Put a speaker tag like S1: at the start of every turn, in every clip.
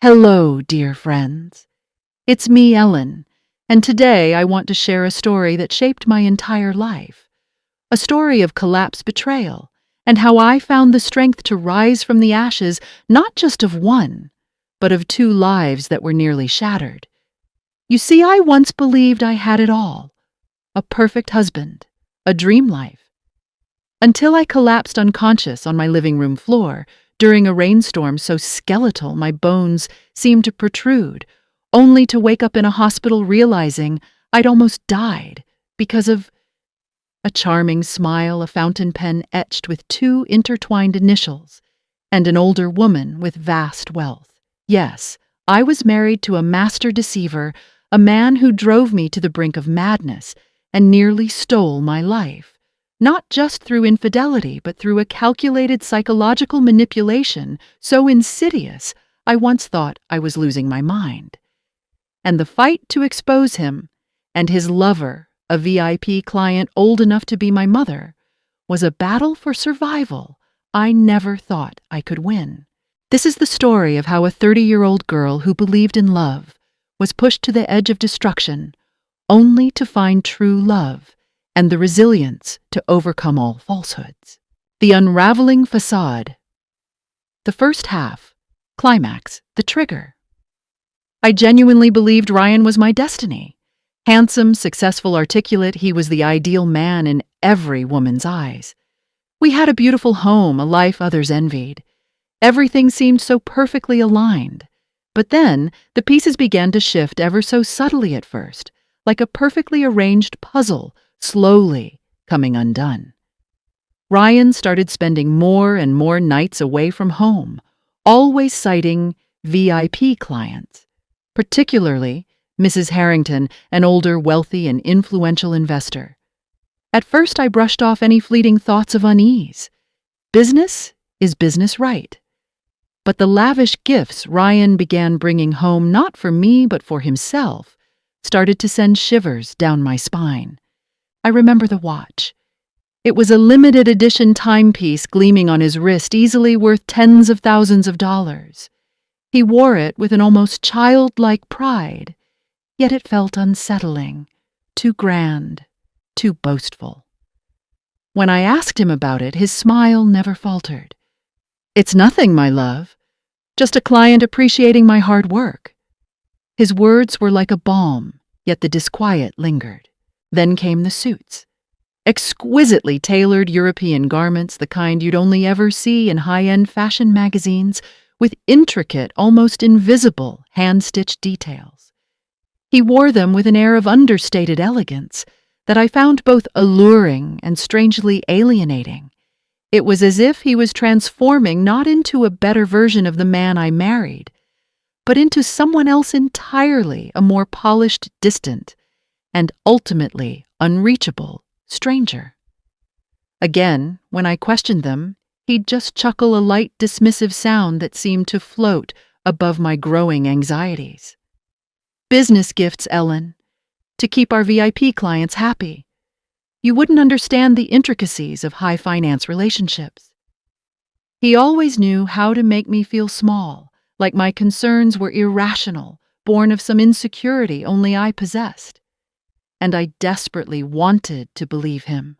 S1: Hello, dear friends. It's me, Ellen, and today I want to share a story that shaped my entire life. A story of collapse betrayal, and how I found the strength to rise from the ashes not just of one, but of two lives that were nearly shattered. You see, I once believed I had it all, a perfect husband, a dream life, until I collapsed unconscious on my living room floor during a rainstorm so skeletal my bones seemed to protrude, only to wake up in a hospital realizing I'd almost died because of a charming smile, a fountain pen etched with two intertwined initials, and an older woman with vast wealth. Yes, I was married to a master deceiver, a man who drove me to the brink of madness and nearly stole my life. Not just through infidelity, but through a calculated psychological manipulation so insidious I once thought I was losing my mind. And the fight to expose him and his lover, a VIP client old enough to be my mother, was a battle for survival I never thought I could win. This is the story of how a 30-year-old girl who believed in love was pushed to the edge of destruction, only to find true love and the resilience to overcome all falsehoods. The unraveling facade. The first half. Climax. The trigger. I genuinely believed Ryan was my destiny. Handsome, successful, articulate, he was the ideal man in every woman's eyes. We had a beautiful home, a life others envied. Everything seemed so perfectly aligned. But then, the pieces began to shift ever so subtly at first, like a perfectly arranged puzzle, slowly coming undone. Ryan started spending more and more nights away from home, always citing VIP clients, particularly Mrs. Harrington, an older, wealthy, and influential investor. At first, I brushed off any fleeting thoughts of unease. Business is business, right? But the lavish gifts Ryan began bringing home, not for me but for himself, started to send shivers down my spine. I remember the watch. It was a limited edition timepiece gleaming on his wrist, easily worth tens of thousands of dollars. He wore it with an almost childlike pride, yet it felt unsettling, too grand, too boastful. When I asked him about it, his smile never faltered. "It's nothing, my love. Just a client appreciating my hard work." His words were like a balm, yet the disquiet lingered. Then came the suits. Exquisitely tailored European garments, the kind you'd only ever see in high-end fashion magazines, with intricate, almost invisible, hand-stitched details. He wore them with an air of understated elegance that I found both alluring and strangely alienating. It was as if he was transforming not into a better version of the man I married, but into someone else entirely, a more polished, distant, and ultimately unreachable stranger. Again, when I questioned them, he'd just chuckle, a light, dismissive sound that seemed to float above my growing anxieties. "Business gifts, Ellen, to keep our VIP clients happy. You wouldn't understand the intricacies of high finance relationships." He always knew how to make me feel small, like my concerns were irrational, born of some insecurity only I possessed. And I desperately wanted to believe him.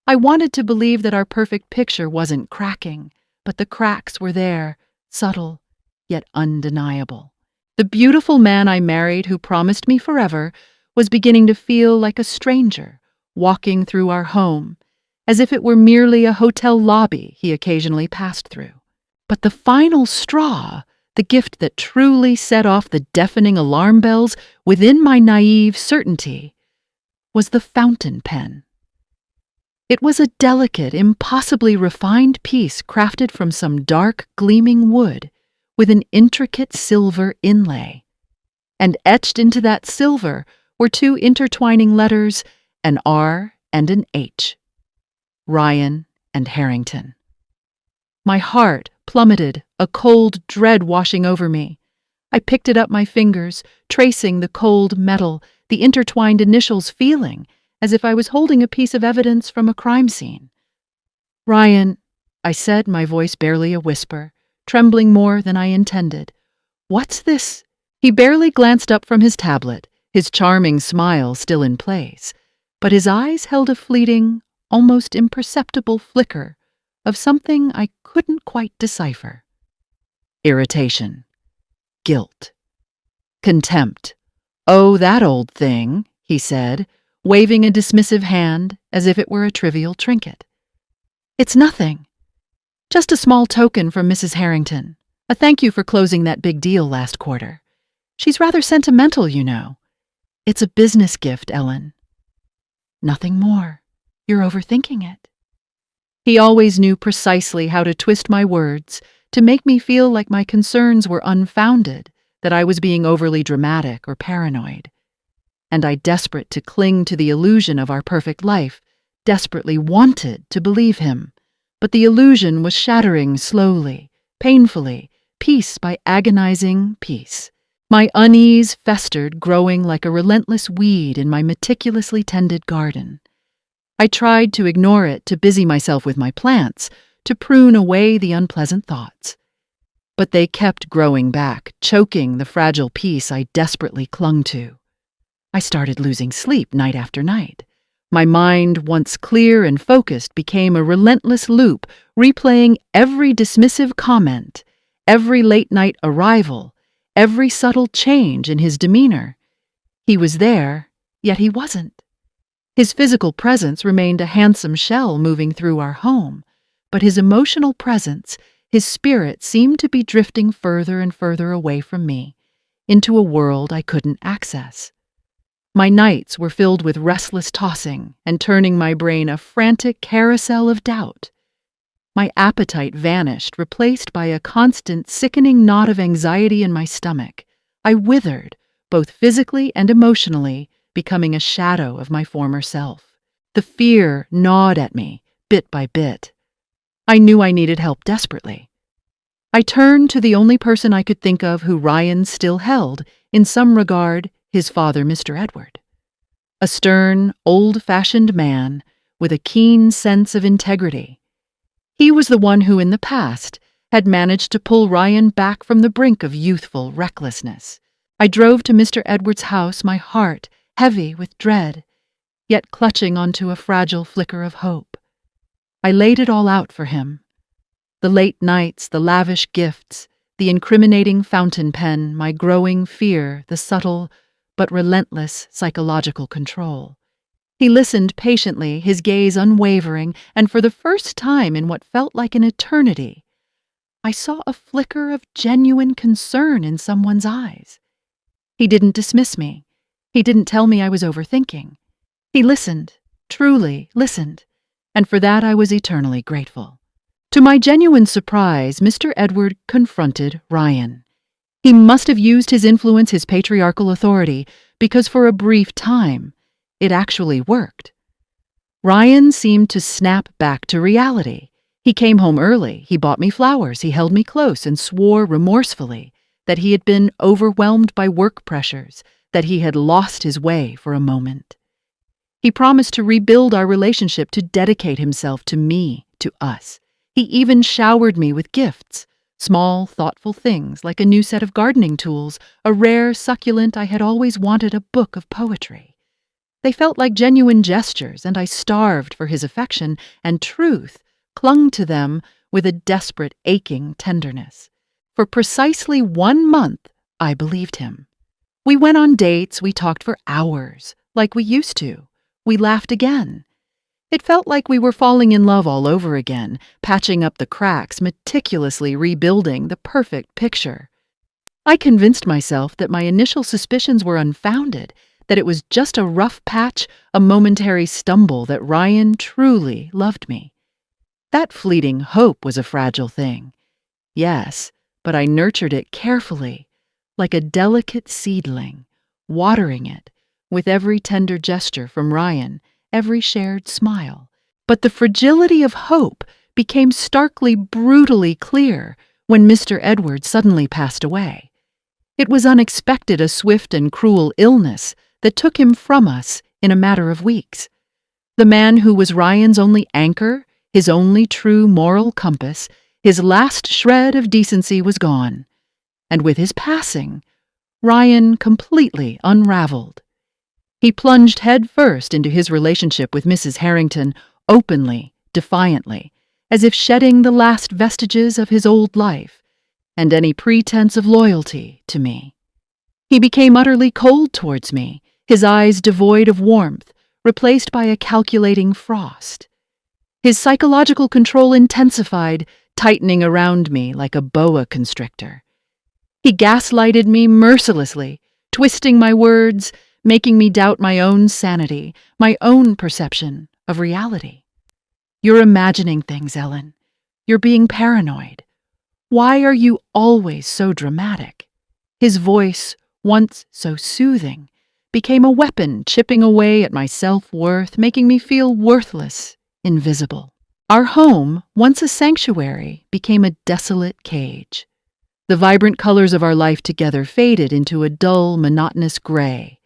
S1: I wanted to believe that our perfect picture wasn't cracking, but the cracks were there, subtle, yet undeniable. The beautiful man I married, who promised me forever, was beginning to feel like a stranger, walking through our home, as if it were merely a hotel lobby he occasionally passed through. But the final straw, the gift that truly set off the deafening alarm bells within my naive certainty, was the fountain pen. It was a delicate, impossibly refined piece crafted from some dark, gleaming wood with an intricate silver inlay. And etched into that silver were two intertwining letters, an R and an H. Ryan and Harrington. My heart plummeted, a cold dread washing over me. I picked it up my fingers, tracing the cold metal, the intertwined initials, feeling as if I was holding a piece of evidence from a crime scene. "Ryan," I said, my voice barely a whisper, trembling more than I intended, What's this? He barely glanced up from his tablet, his charming smile still in place, but his eyes held a fleeting, almost imperceptible flicker of something I couldn't quite decipher. Irritation. Guilt. Contempt. "Oh, that old thing," he said, waving a dismissive hand as if it were a trivial trinket. "It's nothing. Just a small token from Mrs. Harrington. A thank you for closing that big deal last quarter. She's rather sentimental, you know. It's a business gift, Ellen." "Nothing more. You're overthinking it." He always knew precisely how to twist my words to make me feel like my concerns were unfounded, that I was being overly dramatic or paranoid. And I, desperate to cling to the illusion of our perfect life, desperately wanted to believe him. But the illusion was shattering slowly, painfully, piece by agonizing piece. My unease festered, growing like a relentless weed in my meticulously tended garden. I tried to ignore it, to busy myself with my plants, to prune away the unpleasant thoughts. But they kept growing back, choking the fragile piece I desperately clung to. I started losing sleep night after night. My mind, once clear and focused, became a relentless loop, replaying every dismissive comment, every late-night arrival, every subtle change in his demeanor. He was there, yet he wasn't. His physical presence remained a handsome shell moving through our home, but his emotional presence, his spirit, seemed to be drifting further and further away from me, into a world I couldn't access. My nights were filled with restless tossing and turning my brain a frantic carousel of doubt. My appetite vanished, replaced by a constant, sickening knot of anxiety in my stomach. I withered, both physically and emotionally, becoming a shadow of my former self. The fear gnawed at me, bit by bit. I knew I needed help desperately. I turned to the only person I could think of who Ryan still held, in some regard, his father, Mr. Edward. A stern, old-fashioned man with a keen sense of integrity. He was the one who, in the past, had managed to pull Ryan back from the brink of youthful recklessness. I drove to Mr. Edward's house, my heart heavy with dread, yet clutching onto a fragile flicker of hope. I laid it all out for him. The late nights, the lavish gifts, the incriminating fountain pen, my growing fear, the subtle but relentless psychological control. He listened patiently, his gaze unwavering, and for the first time in what felt like an eternity, I saw a flicker of genuine concern in someone's eyes. He didn't dismiss me. He didn't tell me I was overthinking. He listened, truly listened, and for that I was eternally grateful. To my genuine surprise, Mr. Edward confronted Ryan. He must have used his influence, his patriarchal authority, because for a brief time, it actually worked. Ryan seemed to snap back to reality. He came home early, he bought me flowers, he held me close and swore remorsefully that he had been overwhelmed by work pressures, that he had lost his way for a moment. He promised to rebuild our relationship, to dedicate himself to me, to us. He even showered me with gifts, small, thoughtful things like a new set of gardening tools, a rare succulent I had always wanted, a book of poetry. They felt like genuine gestures, and I starved for his affection and truth, clung to them with a desperate, aching tenderness. For precisely 1 month, I believed him. We went on dates, we talked for hours, like we used to. We laughed again. It felt like we were falling in love all over again, patching up the cracks, meticulously rebuilding the perfect picture. I convinced myself that my initial suspicions were unfounded, that it was just a rough patch, a momentary stumble, that Ryan truly loved me. That fleeting hope was a fragile thing. Yes, but I nurtured it carefully, like a delicate seedling, watering it with every tender gesture from Ryan, every shared smile. But the fragility of hope became starkly, brutally clear when Mr. Edward suddenly passed away. It was unexpected, a swift and cruel illness that took him from us in a matter of weeks. The man who was Ryan's only anchor, his only true moral compass, his last shred of decency was gone. and with his passing, Ryan completely unraveled. He plunged headfirst into his relationship with Mrs. Harrington, openly, defiantly, as if shedding the last vestiges of his old life and any pretense of loyalty to me. He became utterly cold towards me, his eyes devoid of warmth, replaced by a calculating frost. His psychological control intensified, tightening around me like a boa constrictor. He gaslighted me mercilessly, twisting my words, making me doubt my own sanity, my own perception of reality. "You're imagining things, Ellen. You're being paranoid. Why are you always so dramatic?" His voice, once so soothing, became a weapon chipping away at my self-worth, making me feel worthless, invisible. Our home, once a sanctuary, became a desolate cage. The vibrant colors of our life together faded into a dull, monotonous gray,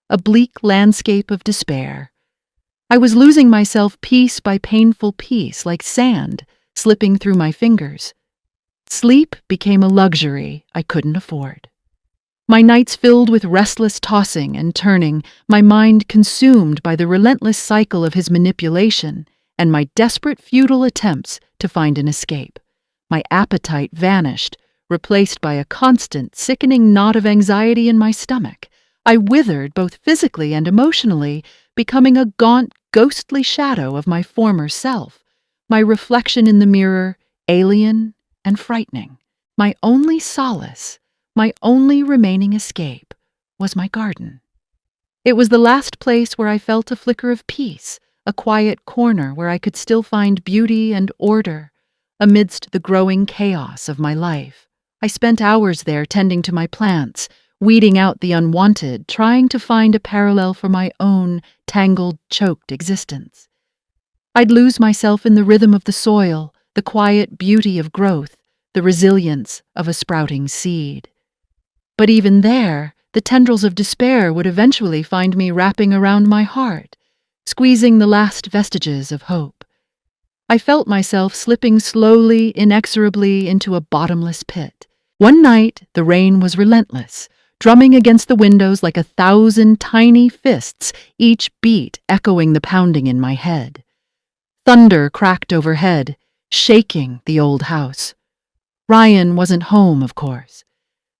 S1: a bleak landscape of despair. I was losing myself piece by painful piece, like sand slipping through my fingers. Sleep became a luxury I couldn't afford. My nights filled with restless tossing and turning, my mind consumed by the relentless cycle of his manipulation and my desperate, futile attempts to find an escape. My appetite vanished, replaced by a constant, sickening knot of anxiety in my stomach. I withered both physically and emotionally, becoming a gaunt, ghostly shadow of my former self, my reflection in the mirror, alien and frightening. My only solace, my only remaining escape, was my garden. It was the last place where I felt a flicker of peace, a quiet corner where I could still find beauty and order amidst the growing chaos of my life. I spent hours there tending to my plants, weeding out the unwanted, trying to find a parallel for my own tangled, choked existence. I'd lose myself in the rhythm of the soil, the quiet beauty of growth, the resilience of a sprouting seed. But even there, the tendrils of despair would eventually find me wrapping around my heart, squeezing the last vestiges of hope. I felt myself slipping slowly, inexorably into a bottomless pit. One night, the rain was relentless, drumming against the windows like 1,000 tiny fists, each beat echoing the pounding in my head. Thunder cracked overhead, shaking the old house. Ryan wasn't home, of course.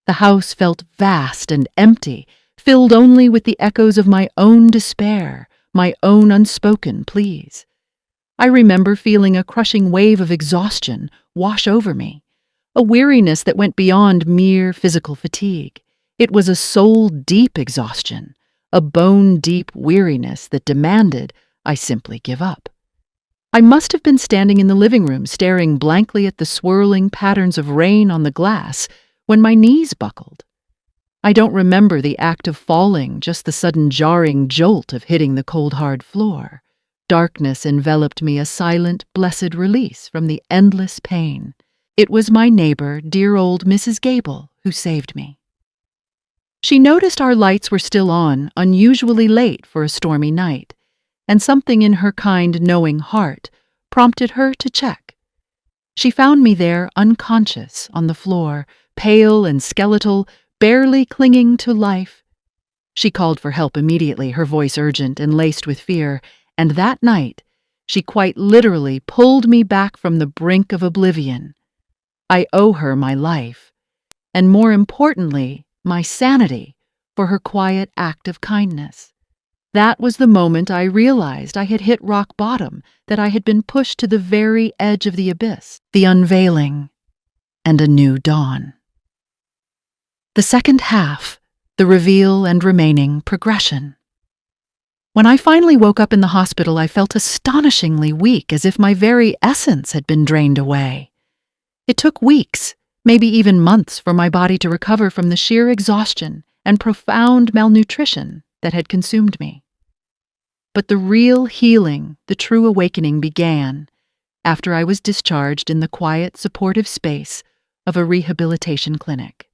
S1: The house felt vast and empty, filled only with the echoes of my own despair, my own unspoken pleas. I remember feeling a crushing wave of exhaustion wash over me, a weariness that went beyond mere physical fatigue. It was a soul-deep exhaustion, a bone-deep weariness that demanded I simply give up. I must have been standing in the living room staring blankly at the swirling patterns of rain on the glass when my knees buckled. I don't remember the act of falling, just the sudden jarring jolt of hitting the cold, hard floor. Darkness enveloped me, a silent, blessed release from the endless pain. It was my neighbor, dear old Mrs. Gable, who saved me. She noticed our lights were still on, unusually late for a stormy night, and something in her kind, knowing heart prompted her to check. She found me there, unconscious, on the floor, pale and skeletal, barely clinging to life. She called for help immediately, her voice urgent and laced with fear, and that night she quite literally pulled me back from the brink of oblivion. I owe her my life, and more importantly, my sanity, for her quiet act of kindness. That was the moment I realized I had hit rock bottom, that I had been pushed to the very edge of the abyss, the unveiling, and a new dawn. The second half, the reveal and remaining progression. When I finally woke up in the hospital, I felt astonishingly weak, as if my very essence had been drained away. It took weeks, maybe even months, for my body to recover from the sheer exhaustion and profound malnutrition that had consumed me. But the real healing, the true awakening, began after I was discharged in the quiet, supportive space of a rehabilitation clinic.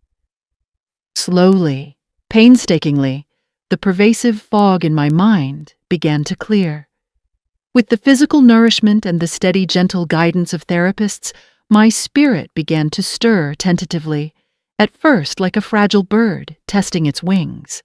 S1: Slowly, painstakingly, the pervasive fog in my mind began to clear. With the physical nourishment and the steady, gentle guidance of therapists, my spirit began to stir tentatively, at first like a fragile bird testing its wings.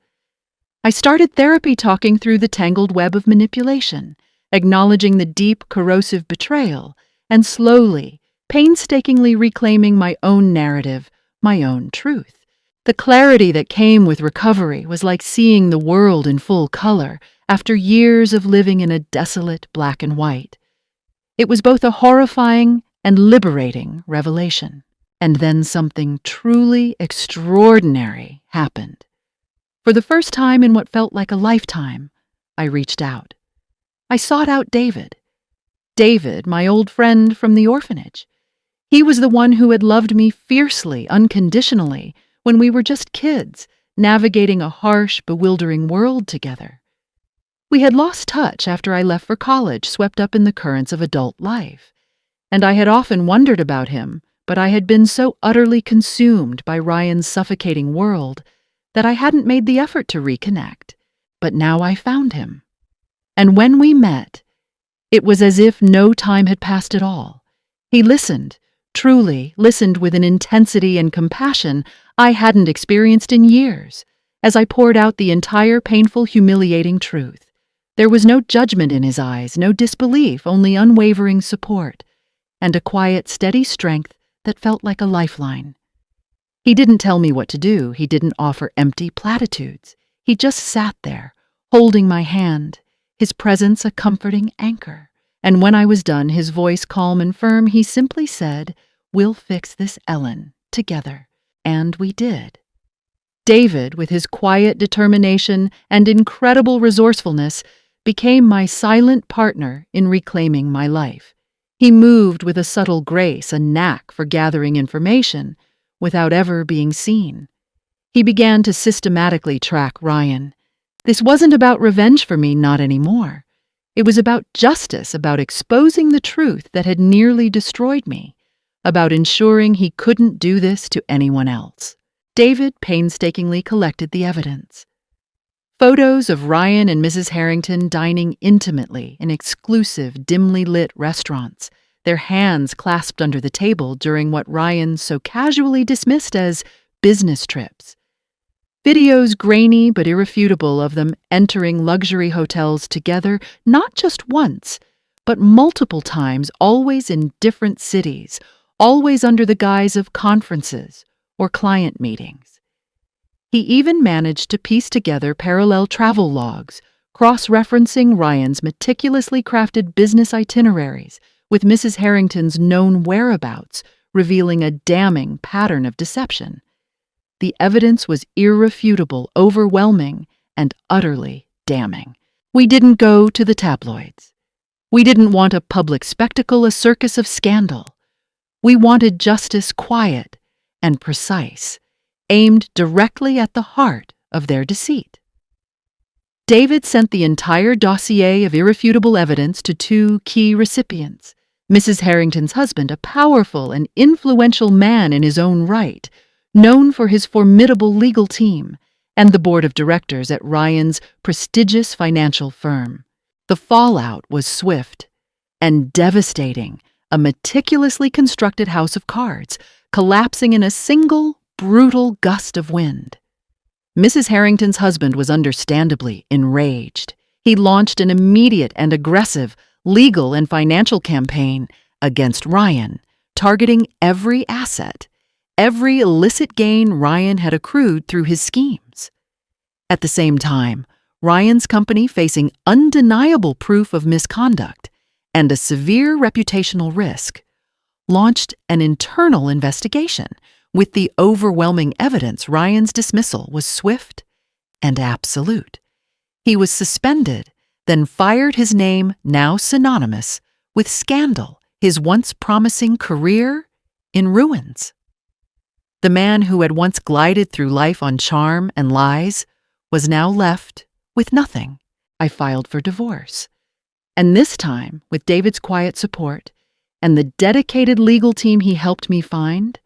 S1: I started therapy talking through the tangled web of manipulation, acknowledging the deep, corrosive betrayal, and slowly, painstakingly reclaiming my own narrative, my own truth. The clarity that came with recovery was like seeing the world in full color after years of living in a desolate black and white. It was both a horrifying and liberating revelation. And then something truly extraordinary happened. For the first time in what felt like a lifetime, I reached out. I sought out David. David, my old friend from the orphanage. He was the one who had loved me fiercely, unconditionally, when we were just kids, navigating a harsh, bewildering world together. We had lost touch after I left for college, swept up in the currents of adult life. And I had often wondered about him, but I had been so utterly consumed by Ryan's suffocating world that I hadn't made the effort to reconnect. But now I found him. And when we met, it was as if no time had passed at all. He listened, truly listened with an intensity and compassion I hadn't experienced in years, as I poured out the entire painful, humiliating truth. There was no judgment in his eyes, no disbelief, only unwavering support, and a quiet, steady strength that felt like a lifeline. He didn't tell me what to do. He didn't offer empty platitudes. He just sat there, holding my hand, his presence a comforting anchor. And when I was done, his voice calm and firm, he simply said, "We'll fix this, Ellen, together." And we did. David, with his quiet determination and incredible resourcefulness, became my silent partner in reclaiming my life. He moved with a subtle grace, a knack for gathering information, without ever being seen. He began to systematically track Ryan. This wasn't about revenge for me, not anymore. It was about justice, about exposing the truth that had nearly destroyed me, about ensuring he couldn't do this to anyone else. David painstakingly collected the evidence. Photos of Ryan and Mrs. Harrington dining intimately in exclusive, dimly lit restaurants, their hands clasped under the table during what Ryan so casually dismissed as business trips. Videos grainy but irrefutable of them entering luxury hotels together, not just once, but multiple times, always in different cities, always under the guise of conferences or client meetings. He even managed to piece together parallel travel logs, cross-referencing Ryan's meticulously crafted business itineraries with Mrs. Harrington's known whereabouts, revealing a damning pattern of deception. The evidence was irrefutable, overwhelming, and utterly damning. We didn't go to the tabloids. We didn't want a public spectacle, a circus of scandal. We wanted justice quiet and precise, aimed directly at the heart of their deceit. David sent the entire dossier of irrefutable evidence to two key recipients: Mrs. Harrington's husband, a powerful and influential man in his own right, known for his formidable legal team, and the board of directors at Ryan's prestigious financial firm. The fallout was swift and devastating, a meticulously constructed house of cards, collapsing in a single, brutal gust of wind. Mrs. Harrington's husband was understandably enraged. He launched an immediate and aggressive legal and financial campaign against Ryan, targeting every asset, every illicit gain Ryan had accrued through his schemes. At the same time, Ryan's company, facing undeniable proof of misconduct and a severe reputational risk, launched an internal investigation. With the overwhelming evidence, Ryan's dismissal was swift and absolute. He was suspended, then fired, his name now synonymous with scandal, his once promising career in ruins. The man who had once glided through life on charm and lies was now left with nothing. I filed for divorce. And this time, with David's quiet support and the dedicated legal team he helped me find,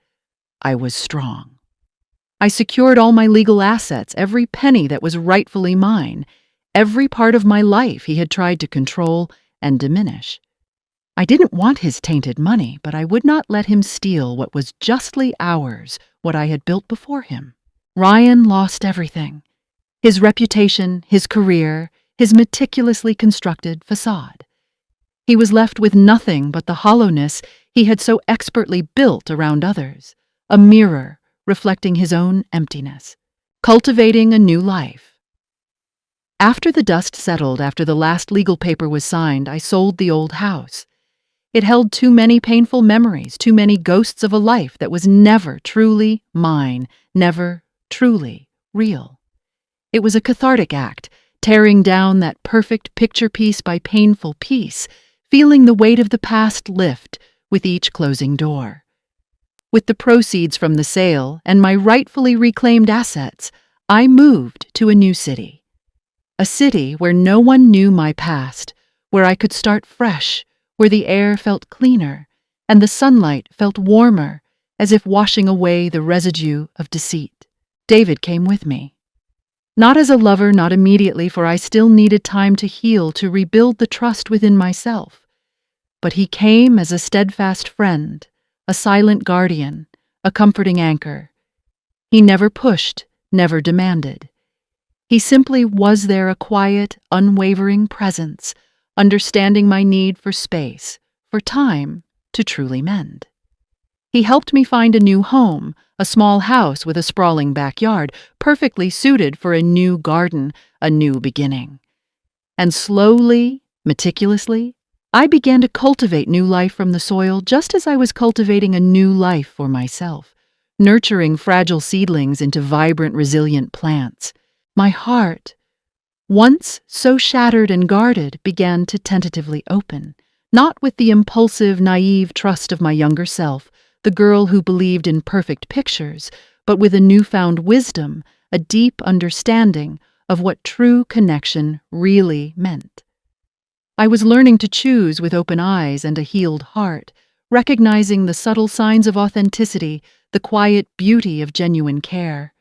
S1: I was strong. I secured all my legal assets, every penny that was rightfully mine, every part of my life he had tried to control and diminish. I didn't want his tainted money, but I would not let him steal what was justly ours what I had built before him. Ryan lost everything: his reputation, his career, his meticulously constructed facade. He was left with nothing but the hollowness he had so expertly built around others, a mirror reflecting his own emptiness. Cultivating a new life. After the dust settled after the last legal paper was signed, I sold the old house. It held too many painful memories, too many ghosts of a life that was never truly mine, never truly real. It was a cathartic act, tearing down that perfect picture piece by painful piece, feeling the weight of the past lift with each closing door. With the proceeds from the sale and my rightfully reclaimed assets, I moved to a new city. A city where no one knew my past, where I could start fresh, where the air felt cleaner and the sunlight felt warmer, as if washing away the residue of deceit. David came with me. Not as a lover, not immediately, for I still needed time to heal, to rebuild the trust within myself. But he came as a steadfast friend, a silent guardian, a comforting anchor. He never pushed, never demanded. He simply was there, a quiet, unwavering presence, understanding my need for space, for time to truly mend. He helped me find a new home, a small house with a sprawling backyard, perfectly suited for a new garden, a new beginning. And slowly, meticulously, I began to cultivate new life from the soil, just as I was cultivating a new life for myself, nurturing fragile seedlings into vibrant, resilient plants. My heart, once so shattered and guarded, began to tentatively open, not with the impulsive, naive trust of my younger self, the girl who believed in perfect pictures, but with a newfound wisdom, a deep understanding of what true connection really meant. I was learning to choose with open eyes and a healed heart, recognizing the subtle signs of authenticity, the quiet beauty of genuine care.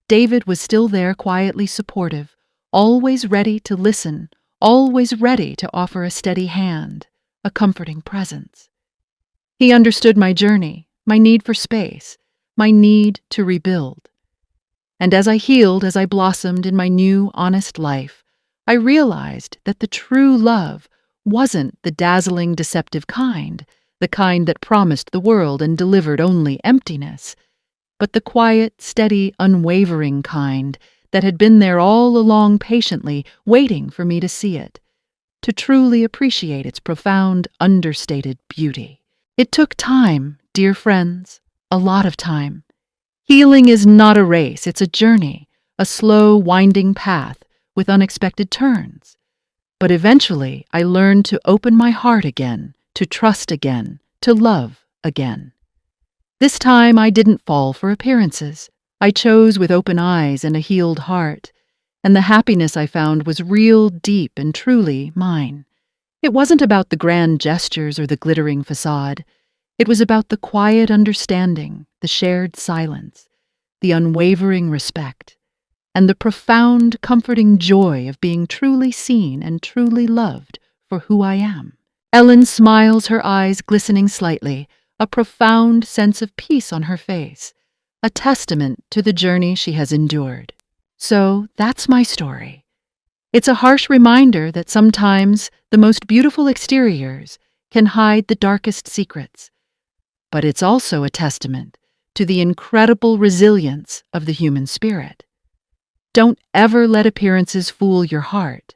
S1: David was still there, quietly supportive, always ready to listen, always ready to offer a steady hand, a comforting presence. He understood my journey, my need for space, my need to rebuild. And as I healed, as I blossomed in my new, honest life, I realized that the true love wasn't the dazzling, deceptive kind, the kind that promised the world and delivered only emptiness, but the quiet, steady, unwavering kind that had been there all along, patiently waiting for me to see it, to truly appreciate its profound, understated beauty. It took time, dear friends, a lot of time. Healing is not a race, it's a journey, a slow, winding path with unexpected turns. But eventually, I learned to open my heart again, to trust again, to love again. This time I didn't fall for appearances. I chose with open eyes and a healed heart, and the happiness I found was real, deep, and truly mine. It wasn't about the grand gestures or the glittering facade. It was about the quiet understanding, the shared silence, the unwavering respect, and the profound, comforting joy of being truly seen and truly loved for who I am. Ellen smiles, her eyes glistening slightly, a profound sense of peace on her face, a testament to the journey she has endured. So that's my story. It's a harsh reminder that sometimes the most beautiful exteriors can hide the darkest secrets, but it's also a testament to the incredible resilience of the human spirit. Don't ever let appearances fool your heart.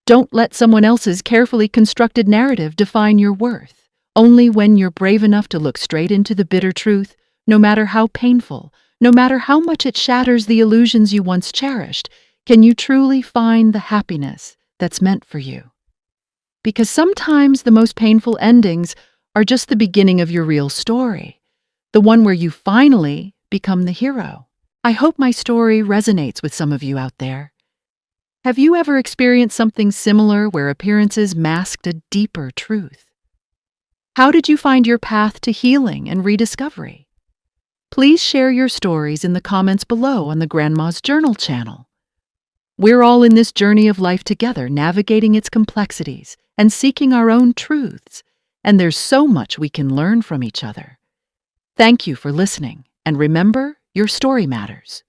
S1: Don't let someone else's carefully constructed narrative define your worth. Only when you're brave enough to look straight into the bitter truth, no matter how painful, no matter how much it shatters the illusions you once cherished, can you truly find the happiness that's meant for you. Because sometimes the most painful endings are just the beginning of your real story, the one where you finally become the hero. I hope my story resonates with some of you out there. Have you ever experienced something similar where appearances masked a deeper truth? How did you find your path to healing and rediscovery? Please share your stories in the comments below on the Grandma's Journal channel. We're all in this journey of life together, navigating its complexities and seeking our own truths, and there's so much we can learn from each other. Thank you for listening, And remember, your story matters.